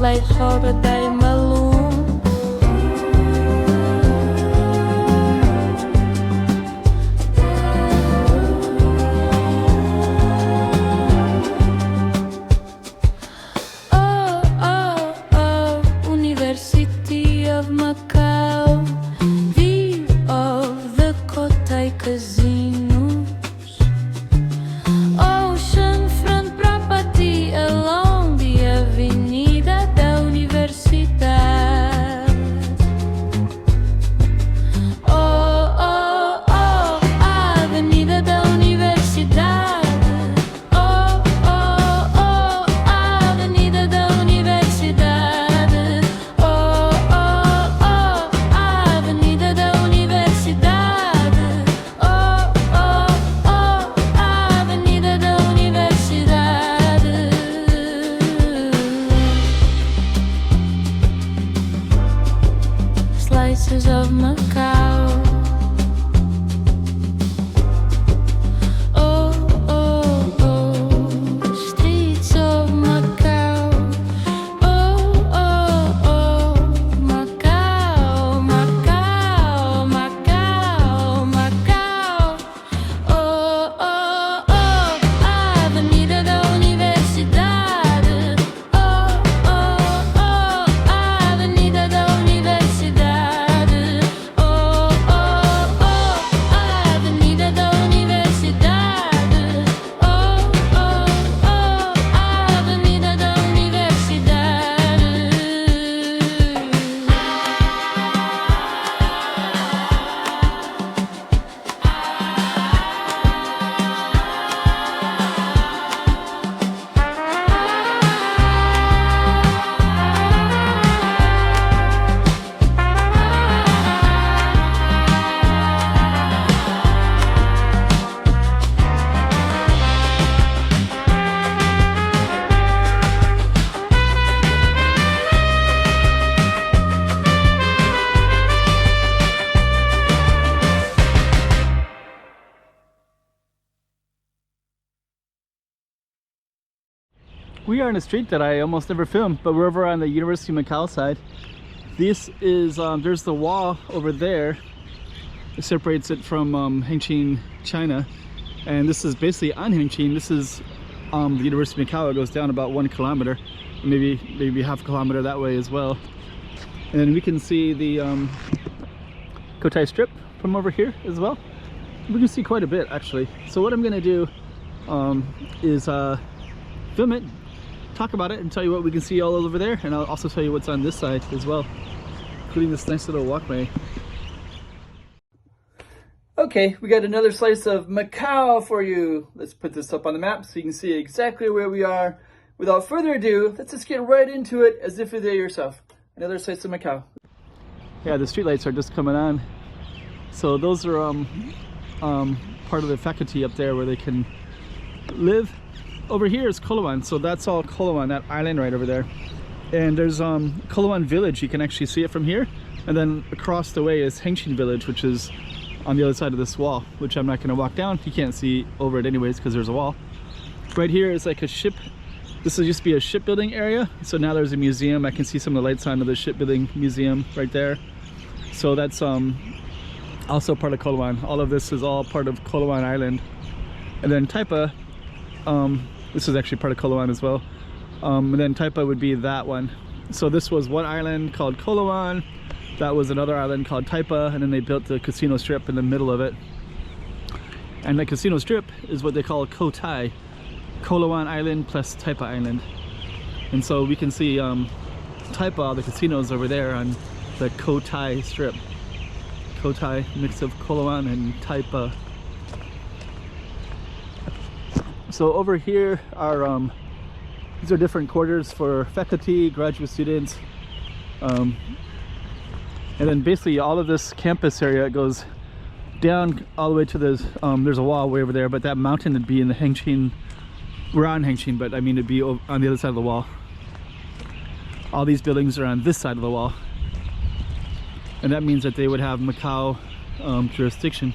Lei roba dai maluco. Oh, oh, oh, University of Macau, view of the Cotai casinos, ocean front property along the Avenida da Universidade. Oh, oh, oh, Avenida da Universidade. Oh, oh, oh, Avenida da Universidade. Oh, oh, oh, Avenida da Universidade. Oh, oh, oh, Avenida da Universidade. Slices of Macau. Oh, oh, oh, streets of Macau. Oh, oh, oh, Macau, Macau, Macau, Macau. Oh, oh, oh, Avenida da Universidade. Oh, oh, oh, Avenida da Universidade. Oh, oh, oh, Avenida da Universidade. Oh, oh, oh, Avenida da Universidade. We are in a street that I almost never film, but we're over on the University of Macau side. This is, there's the wall over there. It separates it from Hengqin, China. And this is basically on Hengqin. This is the University of Macau. It goes down about 1 kilometer, maybe half a kilometer that way as well. And we can see the Cotai Strip from over here as well. We can see quite a bit actually. So what I'm gonna do is film it, talk about it, and tell you what we can see all over there, and I'll also tell you what's on this side as well, including this nice little walkway. Okay, we got another slice of Macau for you. Let's put this up on the map so you can see exactly where we are. Without further adu, let's just get right into it as if you're there yourself. Another slice of Macau. Yeah, the streetlights are just coming on. So those are part of the faculty up there where they can live. Over here is Kolowan, so that's all Kolowan, that island right over there. And there's Kolowan village, you can actually see it from here. And then across the way is Hengqin village, which is on the other side of this wall, which I'm not going to walk down. You can't see over it anyways because there's a wall. Right here is like a ship. This used to be a shipbuilding area, so now there's a museum. I can see some of the lights on of the shipbuilding museum right there. So that's also part of Kolowan. All of this is all part of Kolowan Island. And then Taipa, this is actually part of Kolowan as well. And then Taipa would be that one. So this was one island called Kolowan. That was another island called Taipa, and then they built the casino strip in the middle of it. And the casino strip is what they call Cotai, Kolowan Island plus Taipa Island. And so we can see Taipa, the casinos over there on the Cotai strip. Cotai, mix of Kolowan and Taipa. So over here are these are different quarters for faculty, graduate students, and then basically all of this campus area goes down all the way to this. There's a wall way over there, but that mountain would be in the Hengqin. We're on Hengqin, but I mean it'd be on the other side of the wall. All these buildings are on this side of the wall, and that means that they would have Macau jurisdiction.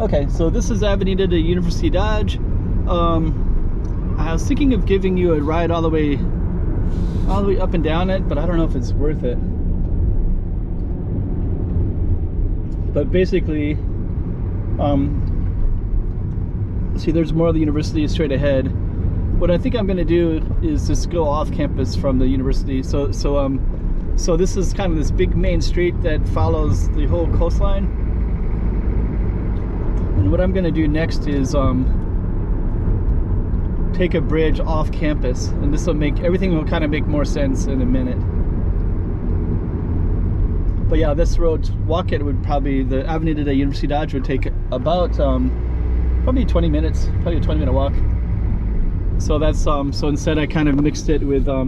Okay, so this is Avenida de Universidade. I was thinking of giving you a ride all the way up and down it, but I don't know if it's worth it. But basically, see, there's more of the university straight ahead. What I think I'm going to do is just go off campus from the university. So this is kind of this big main street that follows the whole coastline. And what I'm going to do next is take a bridge off campus, and this will make everything will kind of make more sense in a minute. But yeah, this road, walk it would probably, the Avenida de Universidade would take about probably 20 minutes, probably a 20-minute walk. So that's so instead I kind of mixed it with a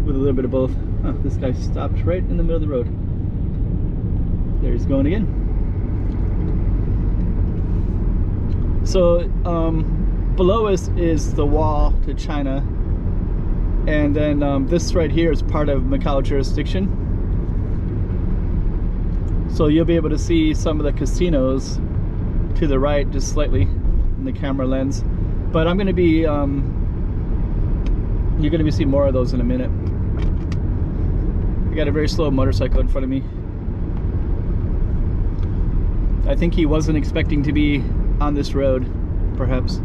little bit of both. Oh, this guy stopped right in the middle of the road. There he's going again. So below us is the wall to China, and then this right here is part of Macau jurisdiction. So you'll be able to see some of the casinos to the right, just slightly in the camera lens. But I'm going to be, you're going to be seeing more of those in a minute. I got a very slow motorcycle in front of me. I think he wasn't expecting to be on this road, perhaps.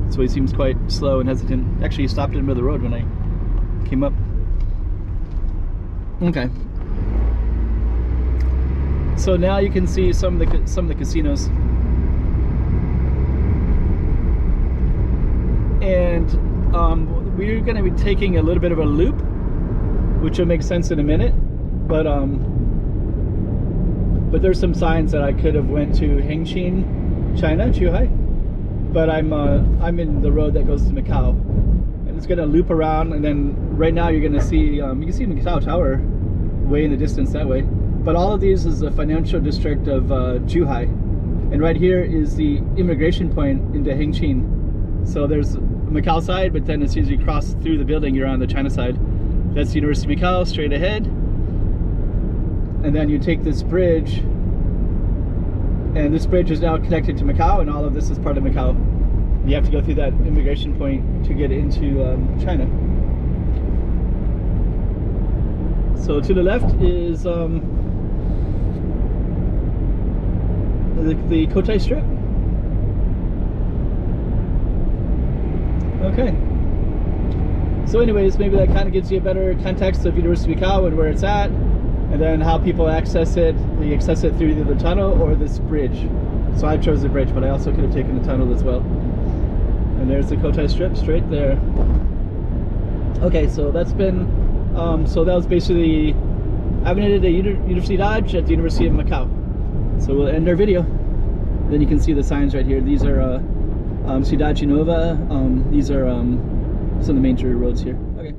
So he seems quite slow and hesitant. Actually, he stopped in the middle of the road when I came up. Okay. So now you can see some of the casinos. And we're going to be taking a little bit of a loop, which will make sense in a minute. But there's some signs that I could have went to Hengqin, China, Zhuhai. But I'm in the road that goes to Macau, and it's going to loop around. And then right now you're going to see you can see Macau Tower way in the distance that way. But all of these is the financial district of Zhuhai, and right here is the immigration point into Hengqin. So there's Macau side, but then as soon as you cross through the building, you're on the China side. That's the University of Macau straight ahead, and then you take this bridge, and this bridge is now connected to Macau, and all of this is part of Macau. You have to go through that immigration point to get into China. So to the left is the Cotai Strip. Okay. So anyways, maybe that kind of gives you a better context of University of Macau and where it's at, and then how people access it. They access it through either the tunnel or this bridge. So I chose the bridge, but I also could have taken the tunnel as well. And there's the Cotai Strip straight there. Okay, so that's been, so that was basically Avenida de Universidade at the University of Macau. So we'll end our video. Then you can see the signs right here. These are Cidade Nova. These are some of the major roads here. Okay.